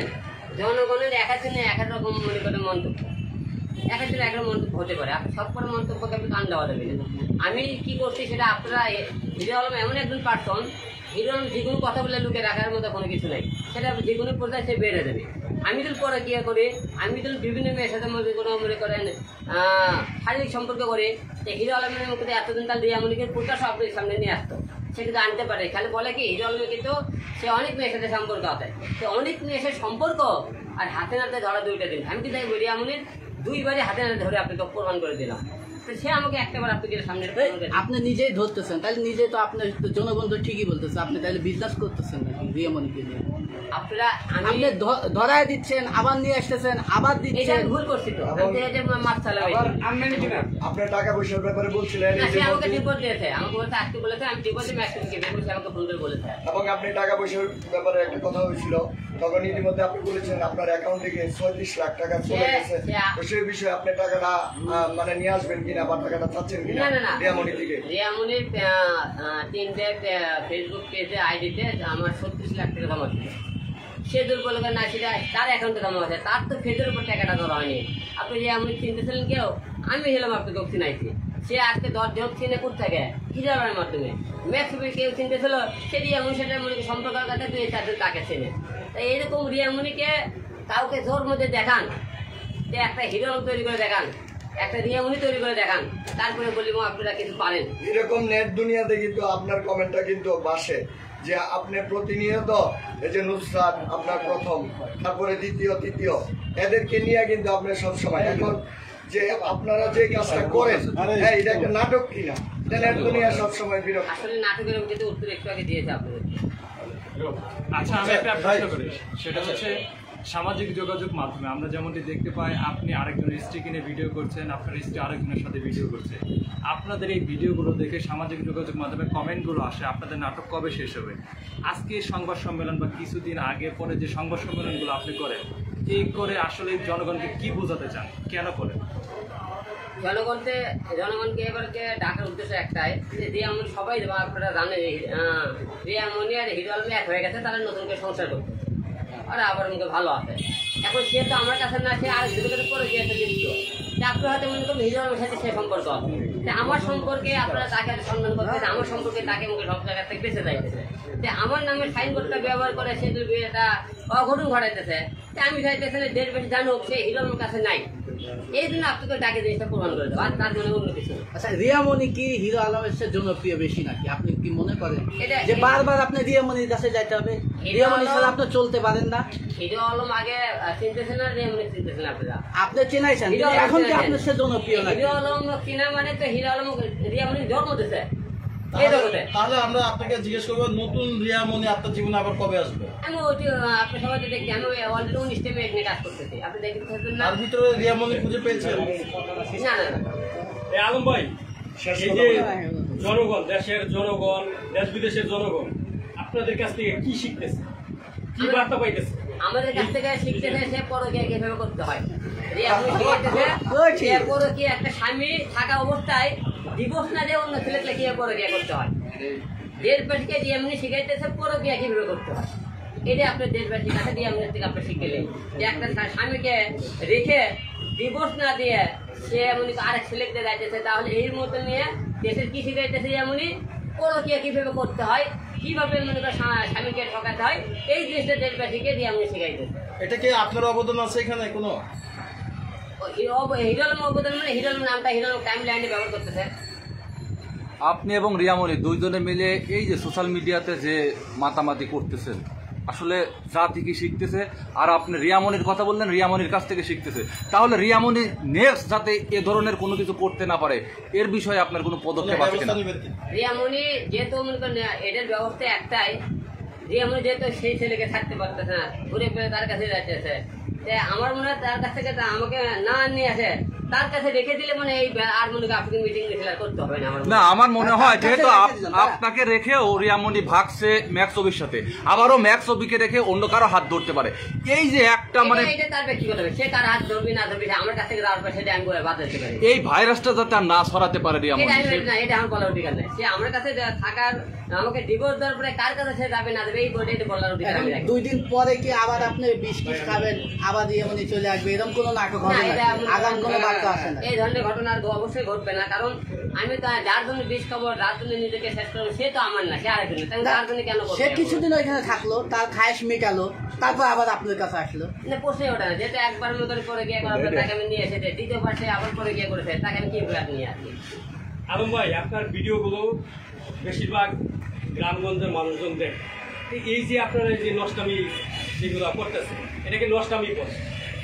জনগণের এক এক রকম মনে করেন মন্তব্য, এক একজন এক রকম মন্তব্য হতে পারে। আপনি সব করে মন্তব্যকে আপনি কান দেওয়া দেবেন। আমি কি করছি সেটা আপনারা, হিরো আলম এমন একজন পার্সন, হিরো আলম যে কোনো কথা বলে লুকে রাখার মতো কোনো কিছু নেই। সেটা যে কোনো পর্যায়ে সে বেড়ে দেবে। আমি তো পরে কি করি, আমি তো বিভিন্ন মেয়ের সাথে কোনো মনে করেন শারীরিক সম্পর্ক করে হিরো আলমের মধ্যে এতদিন তার রিয়ামনিকে প্রকাশ আপনার সামনে নিয়ে আসতো। সে কিন্তু আনতে পারে। খালি বলে কি হিরো আলমে কিন্তু সে অনেক মেয়ের সাথে সম্পর্ক আছে, সে অনেক মেয়ের সাথে সম্পর্ক আর হাতে নাতে ধরা 2টা দিন। আমি কিন্তু রিয়ামনির 2বারই হাতে নাতে ধরে আপনাকে প্রমাণ করে দিলাম। তো সে আমাকে একটাবার আপনাকে সামনে আপনি নিজেই ধরতেছেন, তাহলে নিজে তো আপনার জনগণ তো ঠিকই বলতেছে, আপনি তাহলে বিজনেস করতেছেন না রিয়ামনিকে নিয়ে। আপনারা আপনি ধরায় দিচ্ছেন, আবার নিয়ে আসতেছেন, আবার দিচ্ছেন। ভুল করছি তো, মাছ চালাবে। আপনার টাকা পয়সার ব্যাপারে বলছিলেন, সে আমাকে ডিপোজ দিয়েছে, আমাকে বলছে আজকে বলেছে আমি ডিপোজিট ম্যাক্সিমামকে বলছি, আমাকে ফোন করে বলেছে। এবং আপনি টাকা পয়সার ব্যাপারে একটা কথা হয়েছিল, তখন ইতিমধ্যে আপনি বলেছেন আপনার অ্যাকাউন্ট থেকে 36 লাখ টাকা চলে গেছে। তো সেই বিষয়ে আপনি টাকাটা মানে নিয়ে আসবেন কিনা বা টাকাটা চাচ্ছেন কিনা রিয়ামনি থেকে? রিয়ামনির 3টে ফেসবুক পেজে আইডিতে আমার 36 লাখ টাকা জমা ছিল। সে দূর বলে না সেটা তার অ্যাকাউন্টে জমা আছে, তার তো ফেজের উপর টাকাটা ধরা হয়নি। আপনি রিয়ামনি চিনতেছিলেন কেউ? আমি হলাম আপনাকে চিনাইছি। সে আজকে 10 জন চিনে কোথায় হিজাবের মাধ্যমে ম্যাক্সিমে কেউ চিনতেছিল, সে রিয়ামনি সেটা মনে সম্পর্কের কাছে 2-4 জন তাকে চেনে। তাই এইরকম রিয়ামনিকে কাউকে জোর মধ্যে দেখান, যে একটা হিরো তৈরি করে দেখান, একটা রিয়ামনি তৈরি করে দেখান, তারপরে বলবো আপনারা কিছু পারেন। এরকম নেট দুনিয়াতে কিন্তু আপনার কমেন্টটা কিন্তু বাসে যে আপনি প্রতিনিয়ত এই যে নুসরাত আপনার প্রথম, তারপরে দ্বিতীয় তৃতীয়, এদেরকে নিয়ে কিন্তু আপনি সবসময় এখন যে আপনারা যে কাজটা করেন, হ্যাঁ এটা একটা নাটক কিনা নেট দুনিয়া সবসময় বিরক্ত। আসলে নাটকের কিন্তু উত্তর একটু আগে দিয়েছে আপনাদের। আচ্ছা, আমি একটা প্রশ্ন করি, সেটা হচ্ছে সামাজিক যোগাযোগ মাধ্যমে আমরা যেমনটি দেখতে পাই, আপনি আরেকজনের স্ত্রীকে নিয়ে ভিডিও করছেন, আপনার স্ত্রী আরেকজনের সাথে ভিডিও করছে। আপনাদের এই ভিডিওগুলো দেখে সামাজিক যোগাযোগ মাধ্যমে কমেন্টগুলো আসে আপনাদের নাটক কবে শেষ হবে? আজকে সংবাদ সম্মেলন বা কিছুদিন আগে পরে যে সংবাদ সম্মেলনগুলো আপনি করেন, এই করে আসলে জনগণকে কি বোঝাতে চান, কেন করেন? জনগণকে এবারকে ডাকার উদ্দেশ্য একটাই, যে রিয়ামনি সবাই আপনারা জানেন রিয়ামনি আর হিরো আলম এক হয়ে গেছে, তারা নতুন করে সংসার করতে আর আবার মুখে ভালো আছে। এখন সে তো আমার কাছে না, সে আর ভিডিও করে গিয়েছে লিপ্ত। আপনার হয়তো মনে করুন হিরো আলমের সাথে সে সম্পর্ক আছে, আমার সম্পর্কে আপনারা তাকে সম্মান করতেছে, আমার সম্পর্কে তাকে মুখে সব জায়গা থেকে বেঁচে যাইতেছে। যে আমার নামে সাইনবোর্ডটা ব্যবহার করে সে যদি এটা অঘটন ঘটাইতেছে, আমি চাইতেছে দেশ বেশি জানুক সে হিরো আলমের কাছে নাই। এই জন্য আপনাকে ডাকে জিনিসটা প্রমাণ করে দেবো, আর তার জন্য অন্য কিছু। আচ্ছা, রিয়ামনি কি হিরো আলমের চেয়ে জনপ্রিয় বেশি নাকি? আপনি কি মনে করেন যে বারবার আপনি রিয়ামনির কাছে যাইতে হবে? রিয়ামনি ছাড়া আপনি চলতে পারেন না? হিরো আলম আগে চিনতেছেন না, রিয়ামনি চিনতেছেন আপনারা? আপনি চেনাইছেন, এখন কি আপনার সে জনপ্রিয় নাকি? হিরো আলম চিনা মানে তো হিরো আলম রিয়ামনি জন্ম দিছে, এই জগতে। তাহলে আমরা আপনাকে জিজ্ঞেস করবো নতুন রিয়ামণি আপনার জীবনে আবার কবে আসবে? আমি ওটি আপনি সবাই তো দেখছি, আমি অলরেডি 19 মিনিট নিয়ে কাজ করতেছি, আপনি দেখতে থাকবেন না? তার ভিতরে রিয়ামণি খুঁজে পেয়েছেন? না না আলম ভাই, এই যে জনগণ, দেশের জনগণ, দেশ বিদেশের জনগণ আপনাদের কাছ থেকে কি শিখতেছে, কি বার্তা পাইতেছে? আমাদের কাছ থেকে শিখতেছে সে পরকীয়া কিভাবে করতে হয়। রিয়ামণি শিখাইতেছে যে পরকীয়া একটা স্বামী থাকা অবস্থায় ডিভোর্স না দিয়ে অন্য ছেলেকে কিভাবে পরকীয়া করতে হয়। দেশবাসীকে রিয়ামণি শিখাইতেছে পরকীয়া কিভাবে করতে হয়। এটা আপনার দেশবাসীর কাছে রিয়ামণির থেকে আপনি শিখলেন যে একটা স্বামীকে রেখে ডিভোর্স না দিয়ে সে এমনি আরেক ছেলেকে যাইতেছে, তাহলে এই মতো নিয়ে দেশের কি শিখাইতেছে রিয়ামণি পরকীয়া কিভাবে করতে হয়, কিভাবে মনে করে স্বামীকে ঠকাতে হয়, এই জিনিসটা দেশবাসীকে রিয়ামণি শিখাইতেছে। এটা কি আপনার অবদান আছে এখানে কোনো? হিরো আলম অবদান মানে হিরো আলম নামটা হিরো আলম টাইম লাইনে ব্যবহার করতেছে। আপনি এবং রিয়ামণি দুইজনে মিলে এই যে সোশ্যাল মিডিয়াতে যে মাতামাতি করতেছেন, আসলে জাতি কি শিখতেছে? আর আপনি রিয়ামণির কথা বললেন, রিয়ামণির কাছ থেকে শিখতেছে, তাহলে রিয়ামণি নেক্সট যাতে এ ধরনের কোনো কিছু করতে না পারে এর বিষয়ে আপনার কোনো পদক্ষেপ আছে কিনা? রিয়ামণি যেহেতু মনে করেন এটার ব্যবস্থা একটাই, রিয়ামণি যেহেতু সেই ছেলেকে থাকতে পারতেছে না, ঘুরে ফিরে তার কাছে যাইতেছে, আমার মনে হয় তার কাছ থেকে আমাকে না নিয়ে আসে, তার কাছে রেখে দিলে মানে এই আর মনে করি আপনাকে মিটিং করতে হবে না। না, আমার মনে হয় যেহেতু আপনাকে রেখে ও রিয়ামণি ভাগছে ম্যাক্স ছবির সাথে, আবারও ম্যাক্স ছবিকে রেখে অন্য কারো হাত ধরতে পারে, এই যে একটা মানে এটা তার ব্যক্তিগত, সে কার হাত ধরবি না ধরবি আমার কাছ থেকে যাওয়ার পর সেটা আমি বলে বাদ দিতে পারি। এই ভাইরাসটা যাতে আর না ছড়াতে পারে রিয়ামণি, এটা আমার বলার অধিকার নেই। সে আমার কাছে থাকার আমাকে ডিভোর্স দেওয়ার পরে কার কাছে সে যাবে না যাবে এই বলে এটা বলার অধিকার আমি রাখি। 2 দিন পরে কি আবার আপনি বিষ টিস খাবেন, আবার রিয়ামণি চলে আসবে, এরকম কোনো নাটক হবে না? আগাম কোনো বার্তা আসে না? এই ধরনের ঘটনা অবশ্যই ঘটবে না, কারণ আমি তো যার জন্য বিষ খাবো, যার জন্য নিজেকে শেষ করবো, সে তো আমার না, সে আরেকজন। তার জন্য কেন সে কিছুদিন ওইখানে থাকলো, তার খায়েশ মেটালো, তারপর আবার আপনার কাছে আসলো, প্রশ্নই ওঠে না। যেহেতু একবার মতো করে গিয়ে করার পরে তাকে আমি নিয়ে এসেছে, দ্বিতীয়বার সে আবার করে গিয়ে করেছে, তাকে আমি কি করে নিয়ে আসি? আলম ভাই, আপনার ভিডিওগুলো বেশিরভাগ গ্রামগঞ্জের মানুষজন দেখে, এই যে আপনারা যে নষ্টামি যেগুলো করতেছে, এটাকে নষ্টামি করে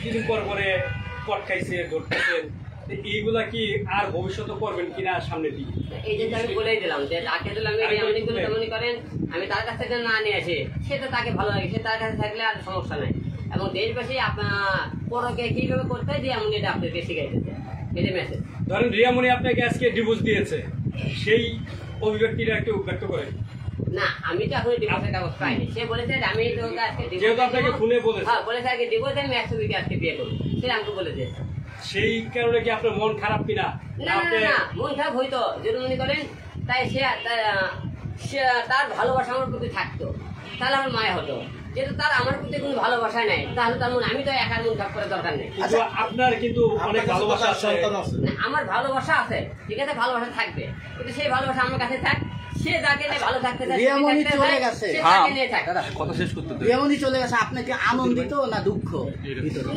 কিছুদিন পর পরে কট খাইছে, ধরতেছেন, এইগুলা কি আর ভবিষ্যতে করবেন কিনা সামনে দিকে? এই যে আমি বলেই দিলাম যে তাকে দিলাম মনে করেন আমি তার কাছ থেকে না নিয়ে আসি, সেটা তাকে ভালো লাগে, সে তার কাছে থাকলে আর সমস্যা নেই। এবং দেশবাসী আপনার পরকে কিভাবে করতে হয় এমন এটা আপনাকে শিখাইতেছে, এটা মেসেজ। ধরেন রিয়ামণি আপনাকে আজকে ডিভোর্স দিয়েছে, সেই অভিব্যক্তিটা একটু ব্যক্ত করেন। না, আমি তো এখন ডিভোর্সের কাগজ পাইনি। সে বলেছে আমি তোকে আজকে যেহেতু আপনাকে ফোনে বলেছে, হ্যাঁ বলেছে আজকে ডিভোর্স, আমি 100 বিকে আজকে বিয়ে করবো, সেটা আমাকে বলে দিয়েছে। সেই কারণে কি আপনার মন খারাপ কিনা? না না না, মন খারাপ হইতো যদি মনে করেন তাই সে তার ভালোবাসা আমার প্রতি থাকতো, তাহলে আমার মায়া হতো। যেহেতু তার আমার প্রতি কোনো ভালোবাসা নাই, তাহলে তার মনে আমি তো একার মন খারাপ করার দরকার নেই। কিন্তু আপনার কিন্তু অনেক ভালোবাসা আছে। আমার ভালোবাসা আছে, ঠিক আছে, ভালোবাসা থাকবে, কিন্তু সেই ভালোবাসা আমার কাছে থাক, সে যাকে নিয়ে ভালো থাকতে চায়, রিয়ামণি চলে গেছে, তাকে নিয়ে থাক। কথা শেষ করতে দেন। রিয়ামণি চলে গেছে, আপনি কি আনন্দিত না দুঃখ?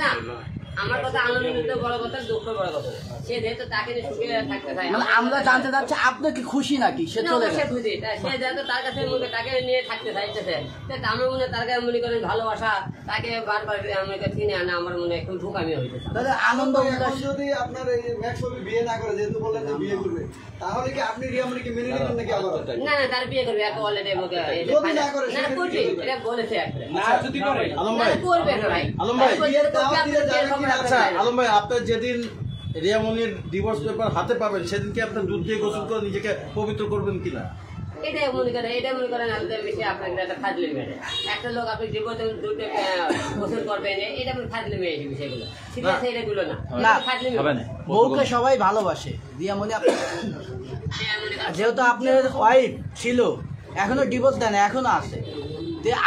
না, আমার কথা আনন্দিত বড় কথা, দুঃখ বড় কথা। সে যেহেতু তাকে নিয়ে সুখে থাকতে চায়, মানে আমরা জানতে চাচ্ছি আপনি কি খুশি নাকি সে চলে গেছে? খুশি, সে যেহেতু তার কাছে তাকে নিয়ে থাকতে চাইতেছে, আমার মনে তার কাছে মনে করেন ভালোবাসা, তাকে বারবার আমাকে চিনে আনা আমার মনে একটু ঢুকামি হইতেছে। তাহলে আনন্দ উল্লাস। যদি আপনার এই ম্যাক্স ছবি বিয়ে না করে, যেহেতু বললেন যে বিয়ে করবে, তাহলে কি আপনি রিয়ামণিকে মেনে নিবেন নাকি আবার? না না, তার বিয়ে করবে, একটা অলরেডি আমাকে যদি না করে না করবে, এটা বলেছে একটা। না যদি করে আলম ভাই, করবে না ভাই, আলম ভাই, আচ্ছা আলম ভাই, আপনার যেদিন রিয়ামণির ডিভোর্স পেপার হাতে পাবেন সেদিন কি আপনার দুধ দিয়ে গোসল করে নিজেকে পবিত্র করবেন কিনা? এটাই মনে করেন আমাদের বেশি আপনাকে একটা ফাজলে মেয়ে, একটা লোক আপনি জীবনে দুটো গোসল করবেন, এটা আপনি ফাজলে মেয়ে এই বিষয়গুলো, ঠিক আছে, এটাগুলো না না, ফাজলে হবে না। বউকে সবাই ভালোবাসে, রিয়ামণি যেহেতু আপনার ওয়াইফ ছিল, এখনো ডিভোর্স দেন, এখনো আছে,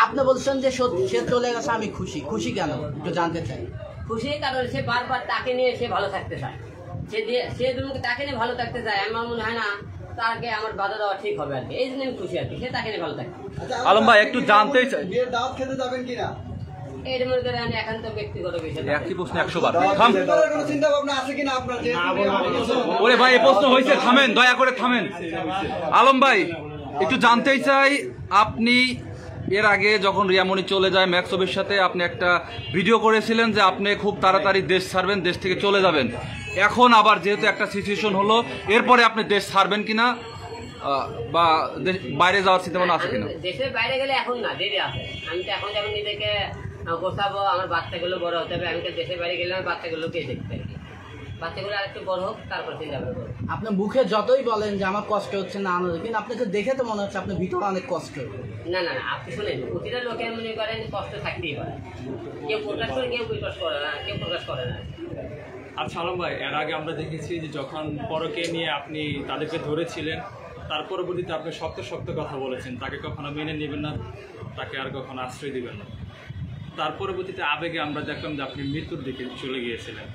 আপনি বলছেন যে সে চলে গেছে, আমি খুশি। খুশি কেন একটু জানতে চাই। খুশি কারণ সে বারবার তাকে নিয়ে সে ভালো থাকতে চায়, সে তাকে নিয়ে ভালো থাকতে চায়, আমার মনে হয় না তাকে আমার বাধা দেওয়া ঠিক হবে আর কি, এই জন্য আমি খুশি আর কি, সে তাকে নিয়ে ভালো থাকে। আলম ভাই, একটু জানতেই চাই, বিয়ের দাওয়াত খেতে যাবেন কিনা? এটা মনে করেন একান্ত ব্যক্তিগত বিষয়। একই প্রশ্ন 100 বার। থাম। কোনো চিন্তা ভাবনা আছে কিনা আপনার? ওরে ভাই, এই প্রশ্ন হয়েছে, থামেন, দয়া করে থামেন। আলম ভাই, একটু জানতেই চাই, আপনি এর আগে যখন রিয়ামণি চলে যায় ম্যাক্স ছবির সাথে, আপনি একটা ভিডিও করেছিলেন যে আপনি খুব তাড়াতাড়ি দেশ ছাড়বেন, দেশ থেকে চলে যাবেন। এখন আবার যেহেতু একটা সিচুয়েশন হলো, এরপরে আপনি দেশ ছাড়বেন কিনা? বা বাইরে যাওয়ার চিন্তা ভাবনা আছে আমি কিনা? দেশের বাইরে গেলে এখন না, দেরি আছে। আমি তো এখন যেমন নিজেকে গোছাবো, আমার বাচ্চাগুলো বড় হতে হবে। আমি তো দেশের বাইরে গেলে আমার বাচ্চাগুলোকে দেখতে আর কি। বাচ্চাগুলো আরেকটু বড় হোক, তারপর চিন্তা করবো। আপনি মুখে যতই বলেন যে আমার কষ্ট হচ্ছে না আনন্দ, কিন্তু আপনাকে দেখে তো মনে হচ্ছে আপনার ভিতরে অনেক কষ্ট। না না না, আপনি শুনেন, প্রতিটা লোকের মনে করেন কষ্ট থাকতেই পারে। কেউ প্রকাশ করে, কেউ প্রকাশ করে না, কেউ প্রকাশ করে না। আচ্ছা আলম ভাই, এর আগে আমরা দেখেছি যে যখন পরকে নিয়ে আপনি তাদেরকে ধরেছিলেন, তার পরবর্তীতে আপনি শক্ত শক্ত কথা বলেছেন, তাকে কখনো মেনে নেবেন না, তাকে আর কখনো আশ্রয় দিবেন না। তার পরবর্তীতে আবেগে আমরা দেখলাম যে আপনি মৃত্যুর দিকে চলে গিয়েছিলেন।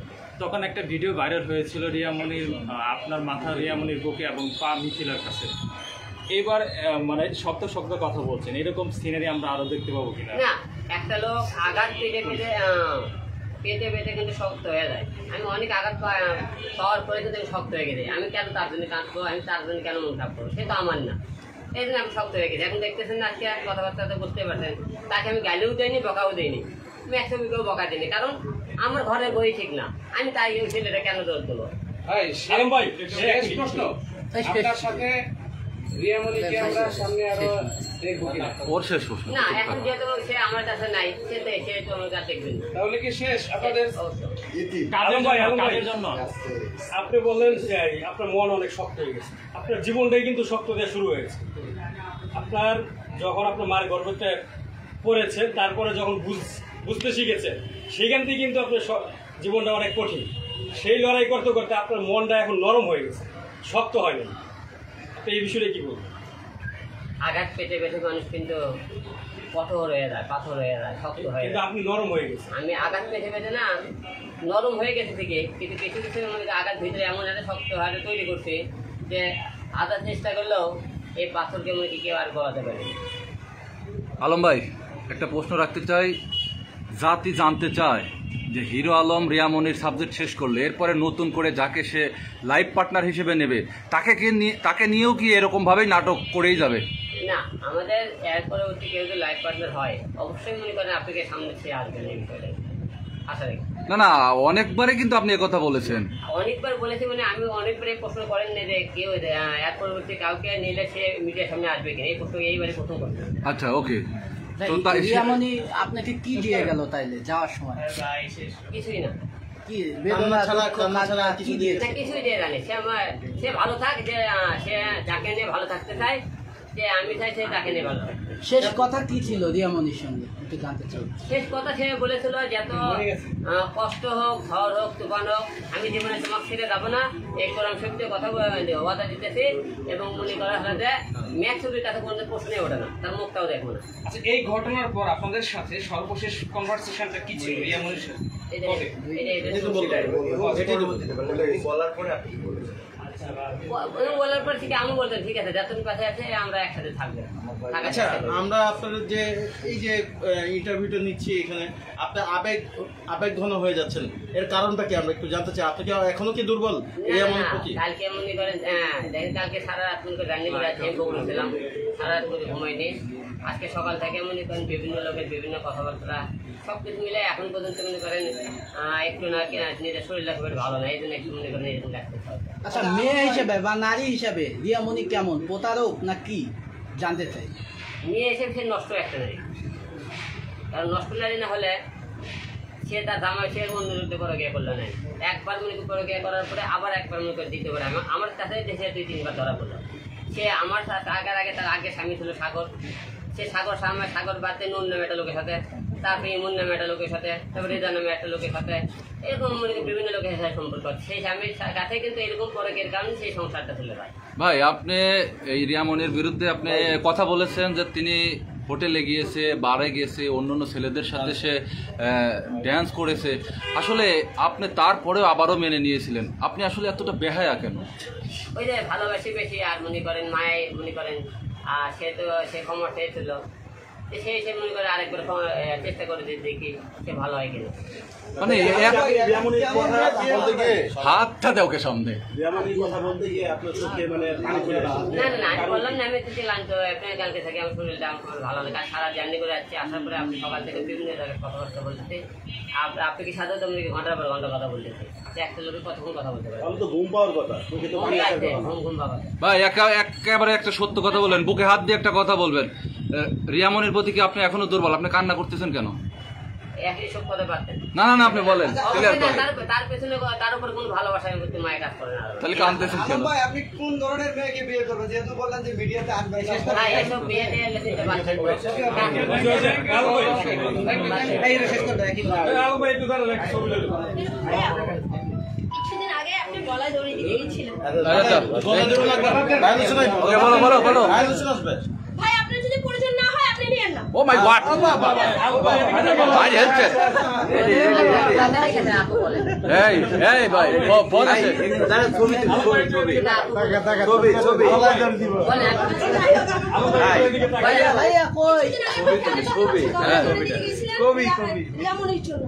তখন একটা ভিডিও ভাইরাল হয়েছিল রিয়ামণির, আপনার মাথা রিয়ামণির বুকে এবং পা মিথিলার কাছে। এবার মানে শক্ত শক্ত কথা বলছেন, এরকম সিনারি আমরা আরো দেখতে পাবো কিনা? না, একটা লোক আঘাত পেতে পেতে পেতে পেতে কিন্তু শক্ত হয়ে যায়। আমি অনেক আঘাত পাওয়ার পরে কিন্তু আমি শক্ত হয়ে গেছি। আমি কেন তার জন্য কাঁদবো, আমি তার জন্য কেন মন খারাপ করবো, সে তো আমার না। এই জন্য আমি শক্ত হয়ে গেছি। এখন দেখতেছেন না, আজকে কথাবার্তাতে বুঝতে পারছেন, তাকে আমি গালিও দেয়নি, বকাও দিইনি, আমি একসঙ্গেও বকা দিইনি, কারণ আমার ঘরে বই ঠিক না। আমি তাই ওই ছেলেটা কেন দোষ দেবো? ভাই, আলম ভাই, শেষ প্রশ্ন, আপনার সাথে রিয়ামণিকে আমরা সামনে আরো দেখবো কিনা? ওর শেষ প্রশ্ন। না, এখন যেহেতু সে আমার কাছে নাই, সে তো আমার কাছে দেখবেন। তাহলে কি শেষ আপনাদের? ইতি কাজের জন্য আপনি বললেন যে আপনার মন অনেক শক্ত হয়ে গেছে, আপনার জীবনটাই কিন্তু শক্ত দিয়ে শুরু হয়েছে। আপনার যখন আপনার মায়ের গর্ভতে পড়েছে, তারপরে যখন বুঝতে শিখেছে, সেখান থেকে কিন্তু আপনার জীবনটা অনেক কঠিন। সেই লড়াই করতে করতে আপনার মনটা এখন নরম হয়ে গেছে, শক্ত হয়নি। তো এই বিষয়টা কি বলবো? আঘাত পেতে পেতে মানুষ কিন্তু কঠোর হয়ে যায়, পাথর হয়ে যায়, শক্ত হয়ে কিন্তু যায়। আপনি নরম হয়ে গেছে। আমি আঘাত পেতে পেতে না নরম হয়ে গেছে থেকে, কিন্তু কিছু কিছু আমাদের আঘাত ভিতরে এমন একটা শক্ত হাতে তৈরি করছে যে আঘাত চেষ্টা করলেও এই পাথরকে মনে কি কেউ আর গলাতে পারে। আলম ভাই, একটা প্রশ্ন রাখতে চাই। জাতি জানতে চায় যে হিরো আলম রিয়ামণির সাবজেক্ট শেষ করলে এরপরে নতুন করে যাকে সে লাইফ পার্টনার হিসেবে নেবে, তাকে নিয়েও কি এরকমভাবেই নাটক করেই যাবে? না, আমাদের এর পরবর্তী কেউ যদি লাইফ পার্টনার হয়, অবশ্যই মনে করেন আপনাকে সামনে সে আসবেন এই বিষয়টা আশা রাখি। না, অনেকবারই কিন্তু আপনি কথা বলেছেন। অনেকবার বলেছি, মানে আমি অনেকবারই প্রশ্ন করেন না যে কেউ এর পরবর্তী কাউকে নিলে সে মিডিয়ার সামনে আসবে কিনা, এই প্রশ্ন এইবারে প্রথম করতে। আচ্ছা, ওকে। রিয়ামণি আপনাকে কি দিয়ে গেল তাইলে যাওয়ার সময়? কিছুই না, কি বেদনা, দুঃখ, কান্না কি দিয়েছে? না কিছুই দিয়ে জানি। সে ভালো থাক, যে সে যাকে নিয়ে ভালো থাকতে চায়, যে আমি চাই সে তাকে নিয়ে ভালো থাকবে। শেষ কথা কি ছিল রিয়ামণির সঙ্গে একটু জানতে চাই। শেষ কথা সে বলেছিল যত কষ্ট হোক, ঝড় হোক, তুফান হোক, আমি জীবনে তোমাকে ছেড়ে যাবো না, এই কোরআন শক্তি কথা ওয়াদা দিতেছি। এবং মনে করা হলো যে ম্যাচ ছবির কাছে কোনো প্রশ্নই ওঠে না, তার মুখটাও দেখবো না। আচ্ছা, এই ঘটনার পর আপনাদের সাথে সর্বশেষ কনভারসেশনটা কি ছিল রিয়ামণির সাথে? বলার পরে আপনি কি বলেছেন? বলার পর থেকে আমি বলতাম ঠিক আছে, যতদিন পাশে আছে আমরা একসাথে থাকবো। আচ্ছা, আমরা আপনাদের যে এই যে ইন্টারভিউটা নিচ্ছি এখানে, আপনি আবেগ ঘন হয়ে যাচ্ছেন, এর কারণটা কি আমরা একটু জানতে চাই। আপনি কি এখনো কি দুর্বল রিয়ামণির প্রতি? কালকে মনে করেন দেখেন, কালকে সারা রাত মনে করে রান্নি করে আমি বলেছিলাম, সারা রাত করে ঘুমাইনি। আজকে সকাল থেকে মনে করেন বিভিন্ন লোকের বিভিন্ন কথাবার্তা সব কিছু মিলে এখন পর্যন্ত মনে করেন একটু না নিজের শরীরটা খুব ভালো না, এই জন্য একটু মনে করেন এরকম লাগতে। আচ্ছা, মেয়ে হিসেবে বা নারী হিসেবে রিয়ামণি কেমন, প্রতারক না কি জানতে চাই। মেয়ে এসে সে নষ্ট একটা নারী, কারণ নষ্ট নারী না হলে সে তার জামাই সে অন্য বিরুদ্ধে পরকিয়া করলো না। একবার মনে করি পরকিয়া করার পরে আবার একবার মনে করে দিতে পারে। আমার কাছে দেশে 2-3 বার ধরা পড়লো। সে আমার সাথে আগে তার আগে স্বামী ছিল সাগর, সে সাগর বাদে নুন নামে একটা লোকের সাথে, তারপরে ইমুন নামে একটা লোকের সাথে, তারপরে রেজা নামে একটা লোকের সাথে, এরকম মানে বিভিন্ন লোকের সাথে সম্পর্ক। সেই স্বামীর কাছে কিন্তু এরকম পরকের কারণে সেই সংসারটা চলে যায়। ভাই, আপনি এই রিয়ামণির বিরুদ্ধে আপনি কথা বলেছেন যে তিনি হোটেলে গিয়েছে, বারে গিয়েছে, অন্যান্য ছেলেদের সাথে সে ড্যান্স করেছে। আসলে আপনি তারপরেও আবারও মেনে নিয়েছিলেন, আপনি আসলে এতটা বেহায়া কেন? ওই যে ভালোবাসি বেশি, আর মনে করেন মায়ে মনে করেন, আর সে তো সে ক্ষমা চেয়েছিল, সেই হিসেবে মনে করে আরেকবার চেষ্টা করে দেখি সে ভালো হয় কিনা। মানে হাতটা দেও কে সামনে না আমি বললাম না, আমি ছিলাম তো আপনার কালকে থেকে আমার শরীরটা আমার খুব ভালো লাগে, কারণ সারা জার্নি করে যাচ্ছি, আসার পরে আপনি সকাল থেকে বিভিন্ন জায়গায় কথাবার্তা বলতে, আপনি কি সাধারণত আপনি ঘন্টার পর ঘন্টা কথা বলতেছে, একটা লোকের কতক্ষণ কথা বলতে পারে, ঘুম পাওয়ার কথা, ঘুম পাওয়ার কথা। ভাই একেবারে একটা সত্য কথা বলবেন, বুকে হাত দিয়ে একটা কথা বলবেন, রিয়ামনির প্রতি কি আপনি এখনো দুর্বল? আপনি কান্না করতেছেন কেন? একই সব কথা পারতেন না না না আপনি বলেন, তার পেছনে তার উপরে কোনো ভালোবাসা করতে মায়ের কাজ করে না। তাহলে কাঁদতেছেন কেন? ভাই আপনি কোন ধরনের মেয়েকে বিয়ে করবেন, যেহেতু বললেন যে মিডিয়াতে আনবেন না? হ্যাঁ এইসব বিয়ে দিয়ে দিতে পারছেন। কিছুদিন আগে আপনি গলায় দড়ি দিয়েছিলেন। বলো বলো বলো। ভাই আপনার যদি প্রয়োজন না হয় আপনি নিয়েন না। ও মাই গড, ভাই হেলছে এই এই ভাই ফোন আছে ভাইয়া কই রিয়ামনির জন্য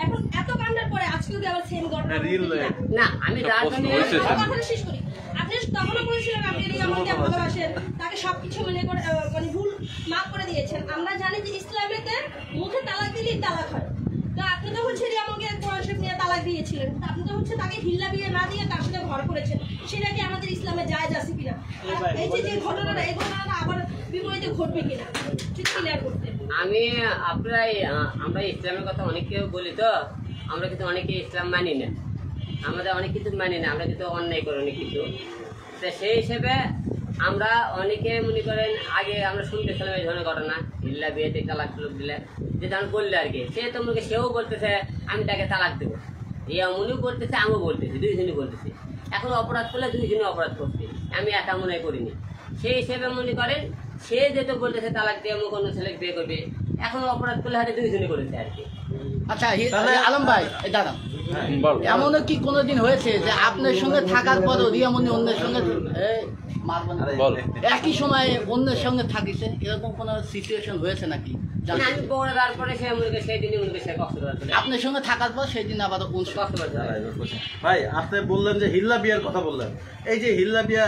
এখন এত কান্নার পরে আজকে যদি আবার সেম ঘটনা না আমি কথাটা শেষ করি। আপনি তখনও বলেছিলেন আপনি রিয়ামনকে ভালোবাসেন, তাকে সবকিছু মানে ভুল মাফ করে দিয়েছেন। আমরা জানি যে ইসলামেতে মুখে তালাক দিলেই তালাক হয়, তো আপনি তো হচ্ছে রিয়ামনকে কোরআন শরীফ নিয়ে তালাক দিয়েছিলেন, আপনি তো হচ্ছে তাকে হিল্লা বিয়ে না দিয়ে তার সাথে ঘর করেছেন, সেটা কি আমাদের ইসলামে জায়েজ আছে কিনা? এই যে ঘটনাটা এই ঘটনাটা আবার বিপরীতে ঘটবে কিনা ঠিক ক্লিয়ার করতে। আমি আমরা ইসলামের কথা অনেক কেউ বলি, তো আমরা কিন্তু অনেকে ইসলাম মানি না, আমাদের অনেক কিছু মানি না, আমরা কিন্তু অন্যায় করি অনেক কিছু। তো সেই হিসেবে আমরা অনেকে মনে করেন আগে আমরা শুনতেছিলাম এই ধরনের ঘটনা, হিল্লা বিয়েতে তালাক লোক দিলে যে ধরুন বললে আর কি, সে তো মনে সেও বলতেছে আমি তাকে তালাক দেবো, এমনও বলতেছে আমিও বলতেছি, দুইজনই বলতেছি। এখন অপরাধ করলে দুইজনই অপরাধ করছি, আমি একা মনে করিনি। সেই হিসেবে মনে করেন সে যেহেতু বলতেছে তালাক দিয়ে অমুক অন্য ছেলে বিয়ে করবে, এখন অপরাধ করলে হয়তো দুইজনই করেছে আর কি। আচ্ছা আলম ভাই দাঁড়ান, এমনও কি কোনোদিন হয়েছে যে আপনার সঙ্গে থাকার পরও রিয়ামনি অন্যের সঙ্গে একই সময়ে অন্যের সঙ্গে থাকিছে, এরকম কোনো সিচুয়েশন হয়েছে নাকি? আমি বড় তারপরে সে মনে সেই দিনই মনে সে কষ্ট করে আপনার সঙ্গে থাকার পর সেই দিন আবার কষ্ট করে। ভাই আপনি বললেন যে হিল্লা বিয়ের কথা বললেন, এই যে হিল্লা বিয়া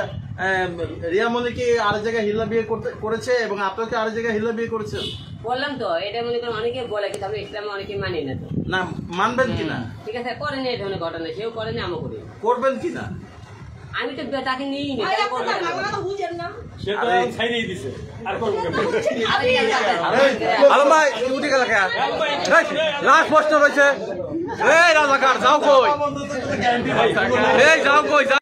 রিয়ামনি কি আরেক জায়গায় হিল্লা বিয়ে করেছে এবং আপনাকে আরেক জায়গায় হিল্লা বিয়ে করেছেন? বললাম তো এটা মনে করেন অনেকে বলে, কিন্তু আমি ইসলামে অনেকে মানি না, তো না মানবেন কিনা? ঠিক আছে করেনি এই ধরনের ঘটনা, সেও করেনি আমিও করি, করবেন কিনা? আমি তো তাকে নিই নি। আলম ভাই উঠে গেল কে? লাস্ট প্রশ্ন রয়েছে, এই রাজাকার যাও কই, এই যাও কই।